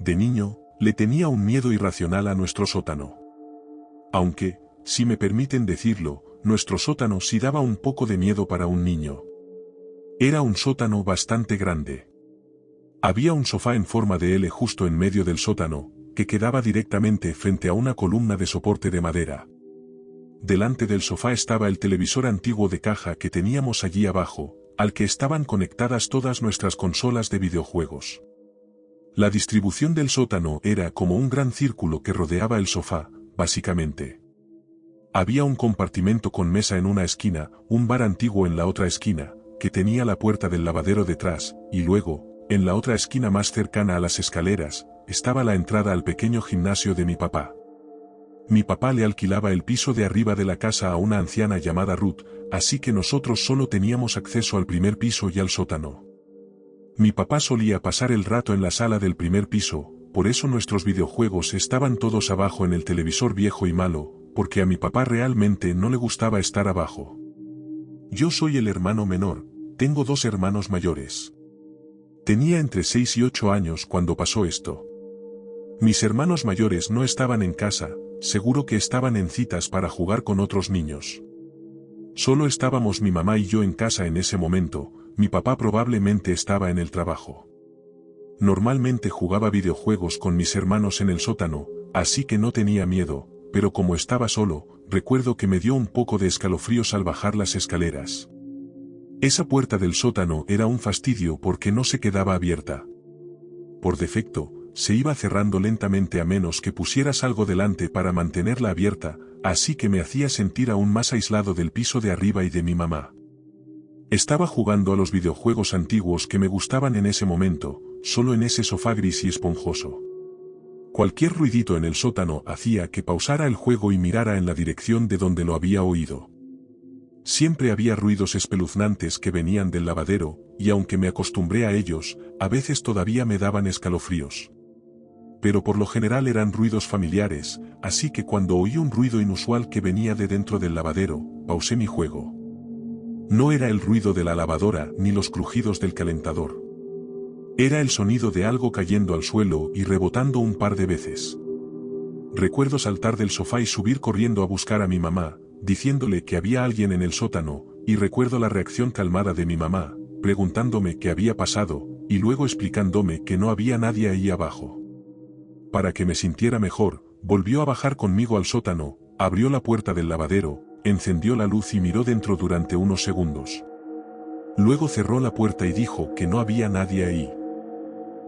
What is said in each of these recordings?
De niño, le tenía un miedo irracional a nuestro sótano. Aunque, si me permiten decirlo, nuestro sótano sí daba un poco de miedo para un niño. Era un sótano bastante grande. Había un sofá en forma de L justo en medio del sótano, que quedaba directamente frente a una columna de soporte de madera. Delante del sofá estaba el televisor antiguo de caja que teníamos allí abajo, al que estaban conectadas todas nuestras consolas de videojuegos. La distribución del sótano era como un gran círculo que rodeaba el sofá, básicamente. Había un compartimento con mesa en una esquina, un bar antiguo en la otra esquina, que tenía la puerta del lavadero detrás, y luego, en la otra esquina más cercana a las escaleras, estaba la entrada al pequeño gimnasio de mi papá. Mi papá le alquilaba el piso de arriba de la casa a una anciana llamada Ruth, así que nosotros solo teníamos acceso al primer piso y al sótano. Mi papá solía pasar el rato en la sala del primer piso, por eso nuestros videojuegos estaban todos abajo en el televisor viejo y malo, porque a mi papá realmente no le gustaba estar abajo. Yo soy el hermano menor, tengo 2 hermanos mayores. Tenía entre 6 y 8 años cuando pasó esto. Mis hermanos mayores no estaban en casa, seguro que estaban en citas para jugar con otros niños. Solo estábamos mi mamá y yo en casa en ese momento, mi papá probablemente estaba en el trabajo. Normalmente jugaba videojuegos con mis hermanos en el sótano, así que no tenía miedo, pero como estaba solo, recuerdo que me dio un poco de escalofríos al bajar las escaleras. Esa puerta del sótano era un fastidio porque no se quedaba abierta. Por defecto, se iba cerrando lentamente a menos que pusieras algo delante para mantenerla abierta, así que me hacía sentir aún más aislado del piso de arriba y de mi mamá. Estaba jugando a los videojuegos antiguos que me gustaban en ese momento, solo en ese sofá gris y esponjoso. Cualquier ruidito en el sótano hacía que pausara el juego y mirara en la dirección de donde lo había oído. Siempre había ruidos espeluznantes que venían del lavadero, y aunque me acostumbré a ellos, a veces todavía me daban escalofríos. Pero por lo general eran ruidos familiares, así que cuando oí un ruido inusual que venía de dentro del lavadero, pausé mi juego. No era el ruido de la lavadora ni los crujidos del calentador. Era el sonido de algo cayendo al suelo y rebotando un par de veces. Recuerdo saltar del sofá y subir corriendo a buscar a mi mamá, diciéndole que había alguien en el sótano, y recuerdo la reacción calmada de mi mamá, preguntándome qué había pasado, y luego explicándome que no había nadie ahí abajo. Para que me sintiera mejor, volvió a bajar conmigo al sótano, abrió la puerta del lavadero, encendió la luz y miró dentro durante unos segundos. Luego cerró la puerta y dijo que no había nadie ahí.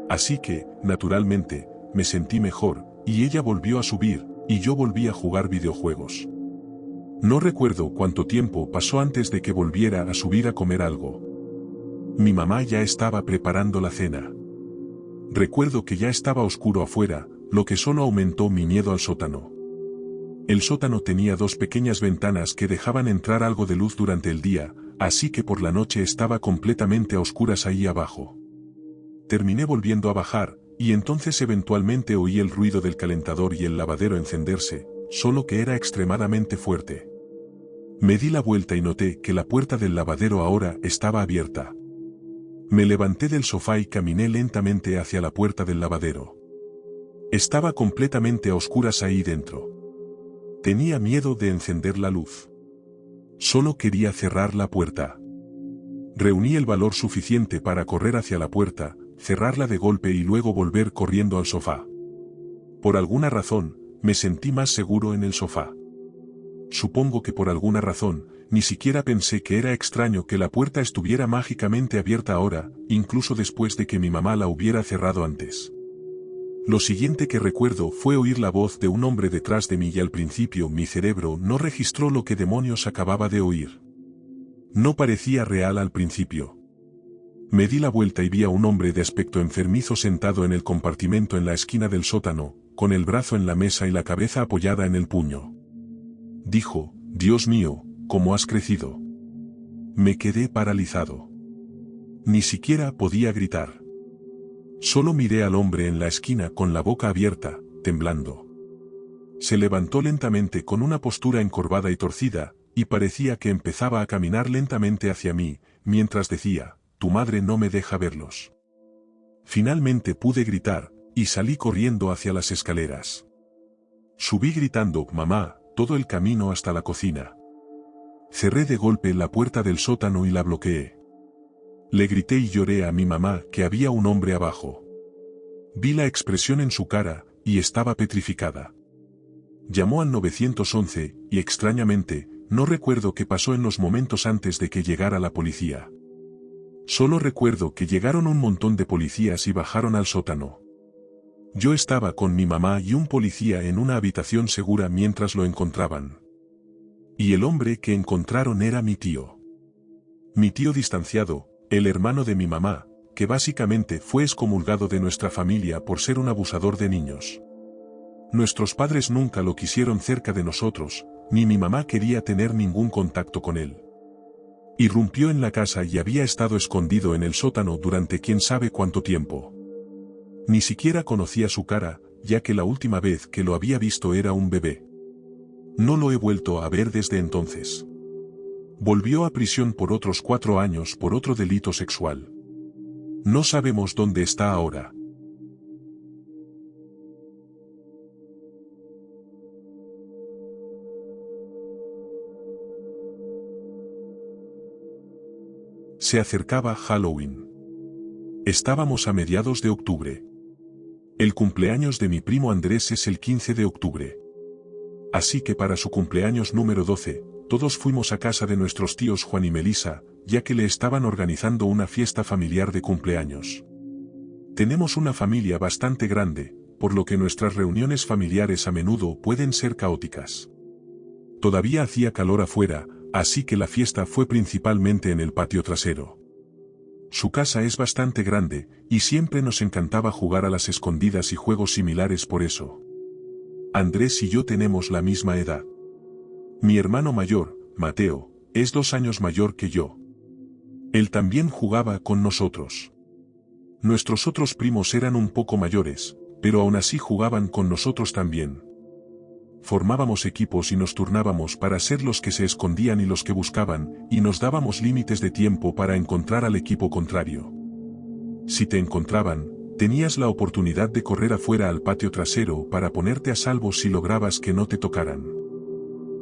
Así que, naturalmente, me sentí mejor, y ella volvió a subir, y yo volví a jugar videojuegos. No recuerdo cuánto tiempo pasó antes de que volviera a subir a comer algo. Mi mamá ya estaba preparando la cena. Recuerdo que ya estaba oscuro afuera, lo que solo aumentó mi miedo al sótano. El sótano tenía 2 pequeñas ventanas que dejaban entrar algo de luz durante el día, así que por la noche estaba completamente a oscuras ahí abajo. Terminé volviendo a bajar, y entonces eventualmente oí el ruido del calentador y el lavadero encenderse, solo que era extremadamente fuerte. Me di la vuelta y noté que la puerta del lavadero ahora estaba abierta. Me levanté del sofá y caminé lentamente hacia la puerta del lavadero. Estaba completamente a oscuras ahí dentro. Tenía miedo de encender la luz. Solo quería cerrar la puerta. Reuní el valor suficiente para correr hacia la puerta, cerrarla de golpe y luego volver corriendo al sofá. Por alguna razón, me sentí más seguro en el sofá. Supongo que por alguna razón, ni siquiera pensé que era extraño que la puerta estuviera mágicamente abierta ahora, incluso después de que mi mamá la hubiera cerrado antes. Lo siguiente que recuerdo fue oír la voz de un hombre detrás de mí y al principio mi cerebro no registró lo que demonios acababa de oír. No parecía real al principio. Me di la vuelta y vi a un hombre de aspecto enfermizo sentado en el compartimento en la esquina del sótano, con el brazo en la mesa y la cabeza apoyada en el puño. Dijo, «Dios mío, ¿cómo has crecido?» Me quedé paralizado. Ni siquiera podía gritar. Solo miré al hombre en la esquina con la boca abierta, temblando. Se levantó lentamente con una postura encorvada y torcida, y parecía que empezaba a caminar lentamente hacia mí, mientras decía, «Tu madre no me deja verlos». Finalmente pude gritar, y salí corriendo hacia las escaleras. Subí gritando, «Mamá», todo el camino hasta la cocina. Cerré de golpe la puerta del sótano y la bloqueé. Le grité y lloré a mi mamá que había un hombre abajo. Vi la expresión en su cara, y estaba petrificada. Llamó al 911, y extrañamente, no recuerdo qué pasó en los momentos antes de que llegara la policía. Solo recuerdo que llegaron un montón de policías y bajaron al sótano. Yo estaba con mi mamá y un policía en una habitación segura mientras lo encontraban. Y el hombre que encontraron era mi tío. Mi tío distanciado, el hermano de mi mamá, que básicamente fue excomulgado de nuestra familia por ser un abusador de niños. Nuestros padres nunca lo quisieron cerca de nosotros, ni mi mamá quería tener ningún contacto con él. Irrumpió en la casa y había estado escondido en el sótano durante quién sabe cuánto tiempo. Ni siquiera conocía su cara, ya que la última vez que lo había visto era un bebé. No lo he vuelto a ver desde entonces. Volvió a prisión por otros 4 años por otro delito sexual. No sabemos dónde está ahora. Se acercaba Halloween. Estábamos a mediados de octubre. El cumpleaños de mi primo Andrés es el 15 de octubre. Así que para su cumpleaños número 12, todos fuimos a casa de nuestros tíos Juan y Melissa, ya que le estaban organizando una fiesta familiar de cumpleaños. Tenemos una familia bastante grande, por lo que nuestras reuniones familiares a menudo pueden ser caóticas. Todavía hacía calor afuera, así que la fiesta fue principalmente en el patio trasero. Su casa es bastante grande, y siempre nos encantaba jugar a las escondidas y juegos similares por eso. Andrés y yo tenemos la misma edad. Mi hermano mayor, Mateo, es 2 años mayor que yo. Él también jugaba con nosotros. Nuestros otros primos eran un poco mayores, pero aún así jugaban con nosotros también. Formábamos equipos y nos turnábamos para ser los que se escondían y los que buscaban, y nos dábamos límites de tiempo para encontrar al equipo contrario. Si te encontraban, tenías la oportunidad de correr afuera al patio trasero para ponerte a salvo si lograbas que no te tocaran.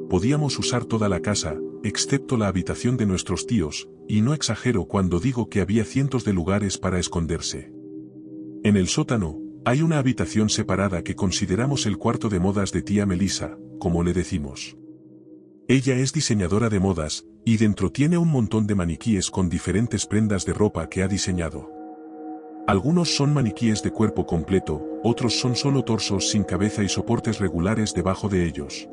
Podíamos usar toda la casa, excepto la habitación de nuestros tíos, y no exagero cuando digo que había cientos de lugares para esconderse. En el sótano, hay una habitación separada que consideramos el cuarto de modas de tía Melissa, como le decimos. Ella es diseñadora de modas, y dentro tiene un montón de maniquíes con diferentes prendas de ropa que ha diseñado. Algunos son maniquíes de cuerpo completo, otros son solo torsos sin cabeza y soportes regulares debajo de ellos.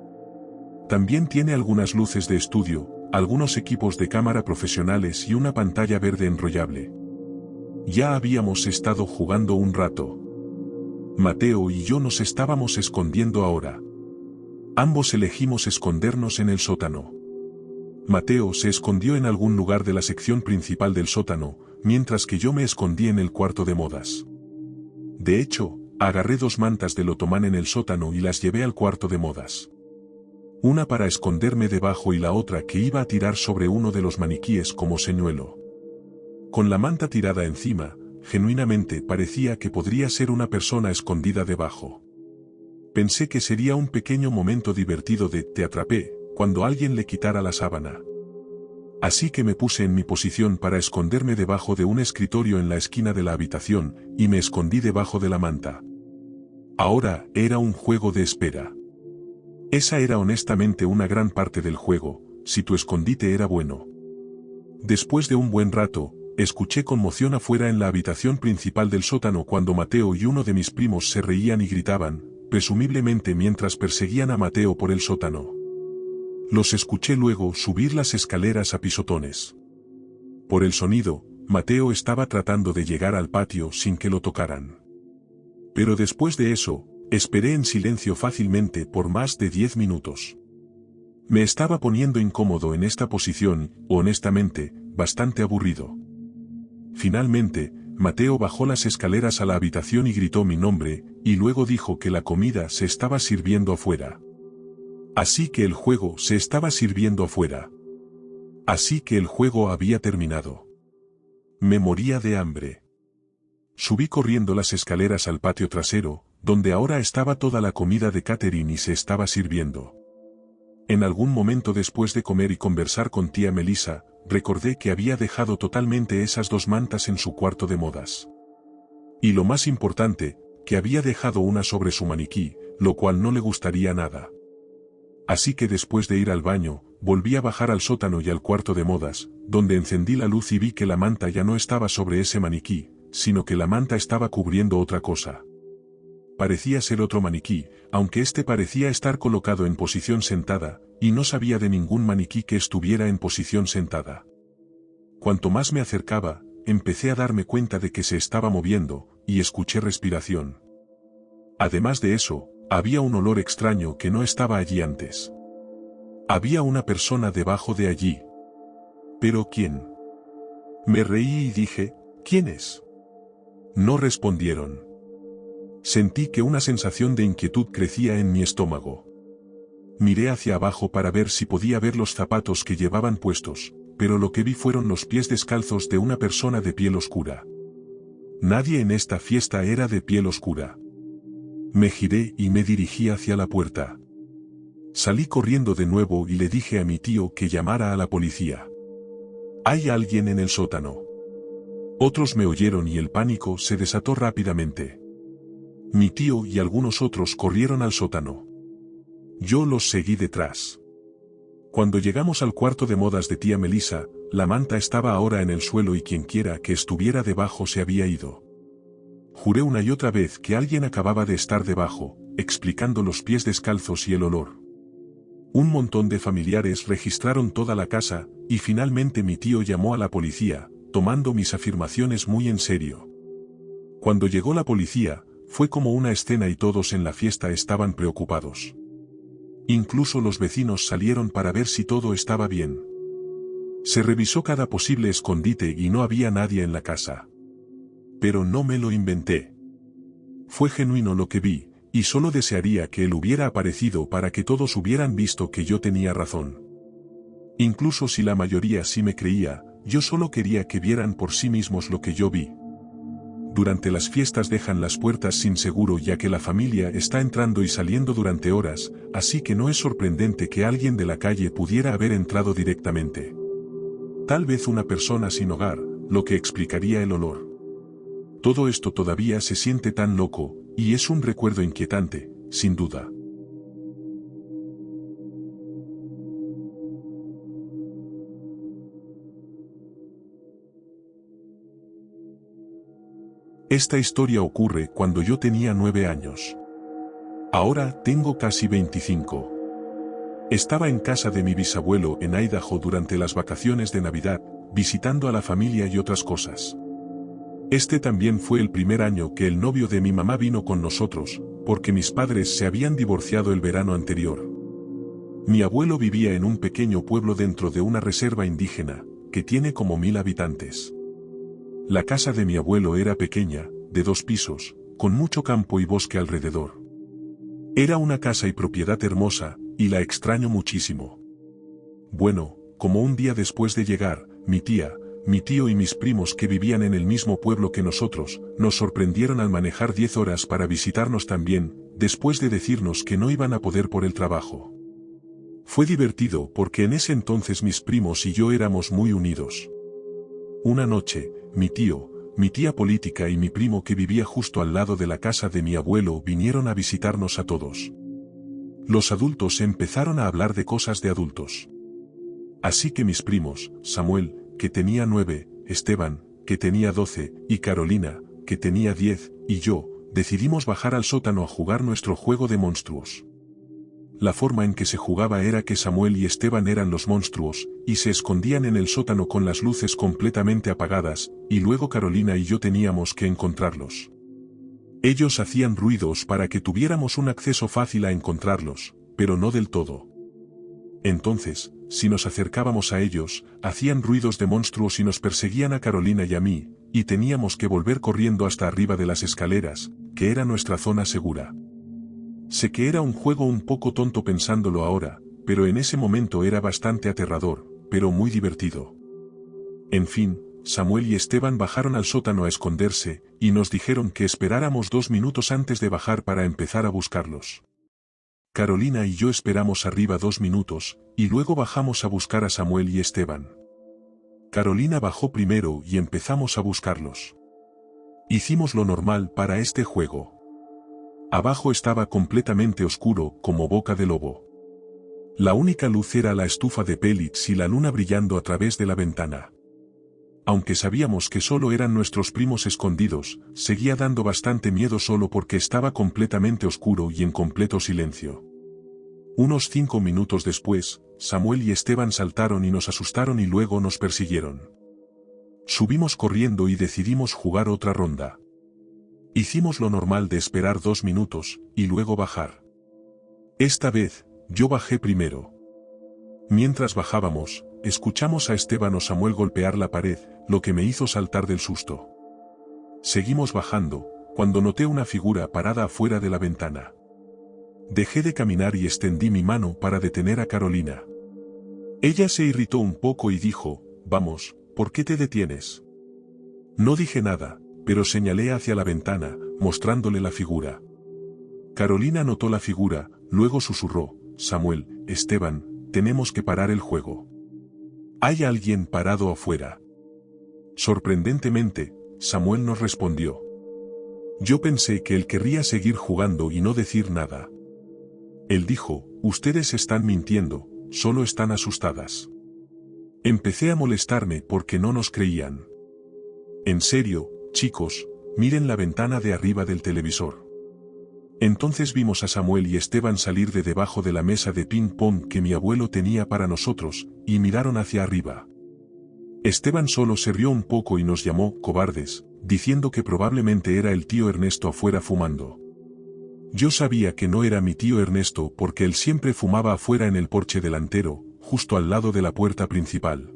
También tiene algunas luces de estudio, algunos equipos de cámara profesionales y una pantalla verde enrollable. Ya habíamos estado jugando un rato. Mateo y yo nos estábamos escondiendo ahora. Ambos elegimos escondernos en el sótano. Mateo se escondió en algún lugar de la sección principal del sótano, mientras que yo me escondí en el cuarto de modas. De hecho, agarré 2 mantas del otomán en el sótano y las llevé al cuarto de modas. Una para esconderme debajo y la otra que iba a tirar sobre uno de los maniquíes como señuelo. Con la manta tirada encima, genuinamente parecía que podría ser una persona escondida debajo. Pensé que sería un pequeño momento divertido de «te atrapé», cuando alguien le quitara la sábana. Así que me puse en mi posición para esconderme debajo de un escritorio en la esquina de la habitación, y me escondí debajo de la manta. Ahora era un juego de espera. Esa era honestamente una gran parte del juego, si tu escondite era bueno. Después de un buen rato, escuché conmoción afuera en la habitación principal del sótano cuando Mateo y uno de mis primos se reían y gritaban, presumiblemente mientras perseguían a Mateo por el sótano. Los escuché luego subir las escaleras a pisotones. Por el sonido, Mateo estaba tratando de llegar al patio sin que lo tocaran. Pero después de eso, esperé en silencio fácilmente por más de 10 minutos. Me estaba poniendo incómodo en esta posición, honestamente, bastante aburrido. Finalmente, Mateo bajó las escaleras a la habitación y gritó mi nombre, y luego dijo que la comida se estaba sirviendo afuera. Así que el juego se estaba sirviendo afuera. Así que el juego había terminado. Me moría de hambre. Subí corriendo las escaleras al patio trasero, donde ahora estaba toda la comida de Catherine y se estaba sirviendo. En algún momento después de comer y conversar con tía Melissa, recordé que había dejado totalmente esas 2 mantas en su cuarto de modas. Y lo más importante, que había dejado una sobre su maniquí, lo cual no le gustaría nada. Así que después de ir al baño, volví a bajar al sótano y al cuarto de modas, donde encendí la luz y vi que la manta ya no estaba sobre ese maniquí, sino que la manta estaba cubriendo otra cosa. Parecía ser otro maniquí, aunque este parecía estar colocado en posición sentada, y no sabía de ningún maniquí que estuviera en posición sentada. Cuanto más me acercaba, empecé a darme cuenta de que se estaba moviendo, y escuché respiración. Además de eso, había un olor extraño que no estaba allí antes. Había una persona debajo de allí. ¿Pero quién? Me reí y dije, ¿quién es? No respondieron. Sentí que una sensación de inquietud crecía en mi estómago. Miré hacia abajo para ver si podía ver los zapatos que llevaban puestos, pero lo que vi fueron los pies descalzos de una persona de piel oscura. Nadie en esta fiesta era de piel oscura. Me giré y me dirigí hacia la puerta. Salí corriendo de nuevo y le dije a mi tío que llamara a la policía. «Hay alguien en el sótano». Otros me oyeron y el pánico se desató rápidamente. Mi tío y algunos otros corrieron al sótano. Yo los seguí detrás. Cuando llegamos al cuarto de modas de tía Melissa, la manta estaba ahora en el suelo y quienquiera que estuviera debajo se había ido. Juré una y otra vez que alguien acababa de estar debajo, explicando los pies descalzos y el olor. Un montón de familiares registraron toda la casa, y finalmente mi tío llamó a la policía, tomando mis afirmaciones muy en serio. Cuando llegó la policía, fue como una escena y todos en la fiesta estaban preocupados. Incluso los vecinos salieron para ver si todo estaba bien. Se revisó cada posible escondite y no había nadie en la casa. Pero no me lo inventé. Fue genuino lo que vi, y solo desearía que él hubiera aparecido para que todos hubieran visto que yo tenía razón. Incluso si la mayoría sí me creía, yo solo quería que vieran por sí mismos lo que yo vi. Durante las fiestas dejan las puertas sin seguro ya que la familia está entrando y saliendo durante horas, así que no es sorprendente que alguien de la calle pudiera haber entrado directamente. Tal vez una persona sin hogar, lo que explicaría el olor. Todo esto todavía se siente tan loco, y es un recuerdo inquietante, sin duda. Esta historia ocurre cuando yo tenía 9 años. Ahora tengo casi 25. Estaba en casa de mi bisabuelo en Idaho durante las vacaciones de Navidad, visitando a la familia y otras cosas. Este también fue el primer año que el novio de mi mamá vino con nosotros, porque mis padres se habían divorciado el verano anterior. Mi abuelo vivía en un pequeño pueblo dentro de una reserva indígena, que tiene como 1000 habitantes. La casa de mi abuelo era pequeña, de 2 pisos, con mucho campo y bosque alrededor. Era una casa y propiedad hermosa, y la extraño muchísimo. Bueno, como un día después de llegar, mi tía, mi tío y mis primos que vivían en el mismo pueblo que nosotros, nos sorprendieron al manejar 10 horas para visitarnos también, después de decirnos que no iban a poder por el trabajo. Fue divertido porque en ese entonces mis primos y yo éramos muy unidos. Una noche, mi tío, mi tía política y mi primo que vivía justo al lado de la casa de mi abuelo vinieron a visitarnos a todos. Los adultos empezaron a hablar de cosas de adultos. Así que mis primos, Samuel, que tenía 9, Esteban, que tenía 12, y Carolina, que tenía 10, y yo, decidimos bajar al sótano a jugar nuestro juego de monstruos. La forma en que se jugaba era que Samuel y Esteban eran los monstruos, y se escondían en el sótano con las luces completamente apagadas, y luego Carolina y yo teníamos que encontrarlos. Ellos hacían ruidos para que tuviéramos un acceso fácil a encontrarlos, pero no del todo. Entonces, si nos acercábamos a ellos, hacían ruidos de monstruos y nos perseguían a Carolina y a mí, y teníamos que volver corriendo hasta arriba de las escaleras, que era nuestra zona segura. Sé que era un juego un poco tonto pensándolo ahora, pero en ese momento era bastante aterrador, pero muy divertido. En fin, Samuel y Esteban bajaron al sótano a esconderse, y nos dijeron que esperáramos 2 minutos antes de bajar para empezar a buscarlos. Carolina y yo esperamos arriba 2 minutos, y luego bajamos a buscar a Samuel y Esteban. Carolina bajó primero y empezamos a buscarlos. Hicimos lo normal para este juego. Abajo estaba completamente oscuro, como boca de lobo. La única luz era la estufa de pellets y la luna brillando a través de la ventana. Aunque sabíamos que solo eran nuestros primos escondidos, seguía dando bastante miedo solo porque estaba completamente oscuro y en completo silencio. Unos 5 minutos después, Samuel y Esteban saltaron y nos asustaron y luego nos persiguieron. Subimos corriendo y decidimos jugar otra ronda. Hicimos lo normal de esperar 2 minutos, y luego bajar. Esta vez, yo bajé primero. Mientras bajábamos, escuchamos a Esteban o Samuel golpear la pared, lo que me hizo saltar del susto. Seguimos bajando, cuando noté una figura parada afuera de la ventana. Dejé de caminar y extendí mi mano para detener a Carolina. Ella se irritó un poco y dijo, «Vamos, ¿por qué te detienes?» No dije nada, pero señalé hacia la ventana, mostrándole la figura. Carolina notó la figura, luego susurró, «Samuel, Esteban, tenemos que parar el juego. Hay alguien parado afuera». Sorprendentemente, Samuel nos respondió. Yo pensé que él querría seguir jugando y no decir nada. Él dijo, «Ustedes están mintiendo, solo están asustadas». Empecé a molestarme porque no nos creían. «En serio, chicos, miren la ventana de arriba del televisor». Entonces vimos a Samuel y Esteban salir de debajo de la mesa de ping-pong que mi abuelo tenía para nosotros, y miraron hacia arriba. Esteban solo se rió un poco y nos llamó cobardes, diciendo que probablemente era el tío Ernesto afuera fumando. Yo sabía que no era mi tío Ernesto porque él siempre fumaba afuera en el porche delantero, justo al lado de la puerta principal.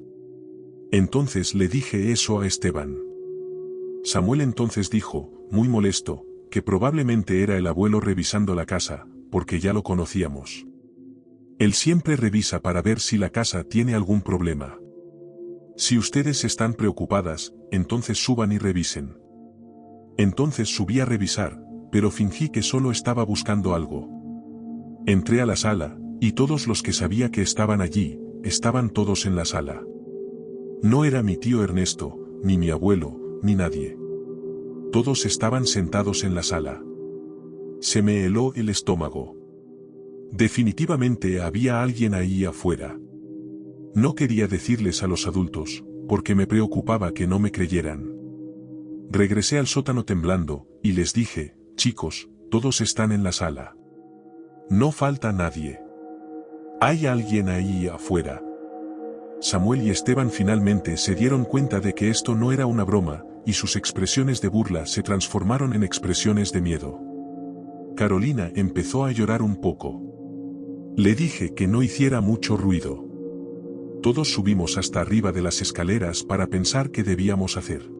Entonces le dije eso a Esteban. Samuel entonces dijo, muy molesto, que probablemente era el abuelo revisando la casa, porque ya lo conocíamos. Él siempre revisa para ver si la casa tiene algún problema. Si ustedes están preocupadas, entonces suban y revisen. Entonces subí a revisar, pero fingí que solo estaba buscando algo. Entré a la sala, y todos los que sabía que estaban allí, estaban todos en la sala. No era mi tío Ernesto, ni mi abuelo, ni nadie. Todos estaban sentados en la sala. Se me heló el estómago. Definitivamente había alguien ahí afuera. No quería decirles a los adultos, porque me preocupaba que no me creyeran. Regresé al sótano temblando, y les dije, chicos, todos están en la sala. No falta nadie. Hay alguien ahí afuera. Samuel y Esteban finalmente se dieron cuenta de que esto no era una broma, y sus expresiones de burla se transformaron en expresiones de miedo. Carolina empezó a llorar un poco. Le dije que no hiciera mucho ruido. Todos subimos hasta arriba de las escaleras para pensar qué debíamos hacer.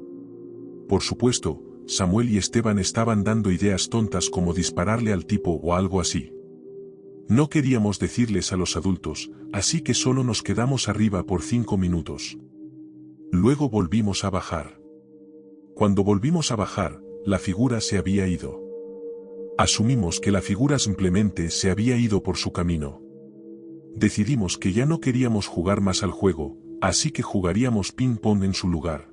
Por supuesto, Samuel y Esteban estaban dando ideas tontas como dispararle al tipo o algo así. No queríamos decirles a los adultos, así que solo nos quedamos arriba por 5 minutos. Luego volvimos a bajar. Cuando volvimos a bajar, la figura se había ido. Asumimos que la figura simplemente se había ido por su camino. Decidimos que ya no queríamos jugar más al juego, así que jugaríamos ping-pong en su lugar.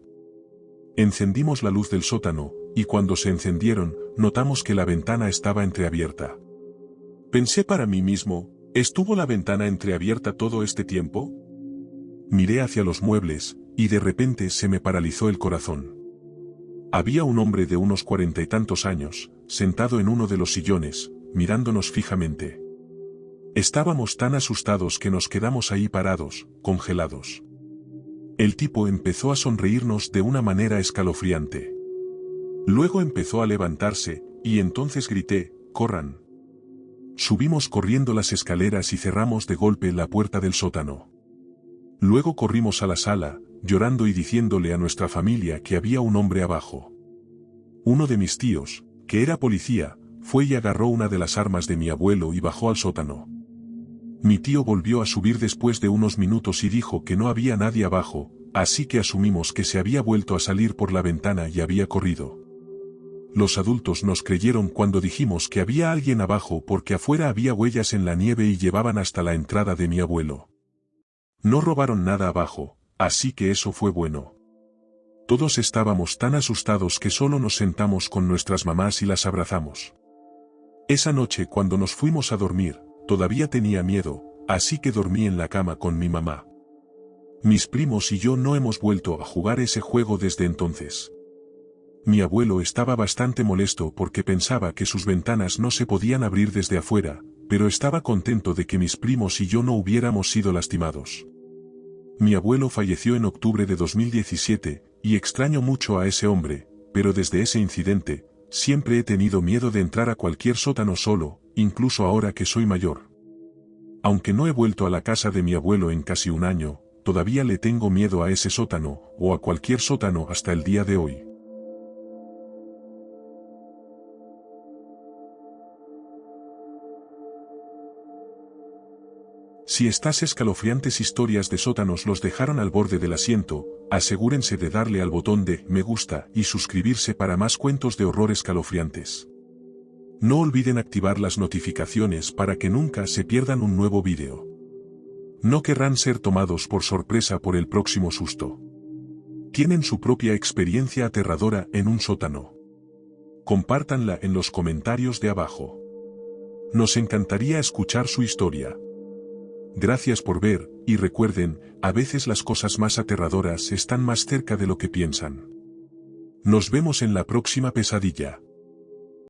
Encendimos la luz del sótano, y cuando se encendieron, notamos que la ventana estaba entreabierta. Pensé para mí mismo, ¿estuvo la ventana entreabierta todo este tiempo? Miré hacia los muebles, y de repente se me paralizó el corazón. Había un hombre de unos 40 y tantos años, sentado en uno de los sillones, mirándonos fijamente. Estábamos tan asustados que nos quedamos ahí parados, congelados. El tipo empezó a sonreírnos de una manera escalofriante. Luego empezó a levantarse, y entonces grité, ¡corran! Subimos corriendo las escaleras y cerramos de golpe la puerta del sótano. Luego corrimos a la sala, llorando y diciéndole a nuestra familia que había un hombre abajo. Uno de mis tíos, que era policía, fue y agarró una de las armas de mi abuelo y bajó al sótano. Mi tío volvió a subir después de unos minutos y dijo que no había nadie abajo, así que asumimos que se había vuelto a salir por la ventana y había corrido. Los adultos nos creyeron cuando dijimos que había alguien abajo porque afuera había huellas en la nieve y llevaban hasta la entrada de mi abuelo. No robaron nada abajo, así que eso fue bueno. Todos estábamos tan asustados que solo nos sentamos con nuestras mamás y las abrazamos. Esa noche cuando nos fuimos a dormir, todavía tenía miedo, así que dormí en la cama con mi mamá. Mis primos y yo no hemos vuelto a jugar ese juego desde entonces. Mi abuelo estaba bastante molesto porque pensaba que sus ventanas no se podían abrir desde afuera, pero estaba contento de que mis primos y yo no hubiéramos sido lastimados. Mi abuelo falleció en octubre de 2017, y extraño mucho a ese hombre, pero desde ese incidente, siempre he tenido miedo de entrar a cualquier sótano solo, incluso ahora que soy mayor. Aunque no he vuelto a la casa de mi abuelo en casi un año, todavía le tengo miedo a ese sótano, o a cualquier sótano hasta el día de hoy. Si estas escalofriantes historias de sótanos los dejaron al borde del asiento, asegúrense de darle al botón de me gusta y suscribirse para más cuentos de horror escalofriantes. No olviden activar las notificaciones para que nunca se pierdan un nuevo vídeo. No querrán ser tomados por sorpresa por el próximo susto. ¿Tienen su propia experiencia aterradora en un sótano? Compártanla en los comentarios de abajo. Nos encantaría escuchar su historia. Gracias por ver, y recuerden, a veces las cosas más aterradoras están más cerca de lo que piensan. Nos vemos en la próxima pesadilla.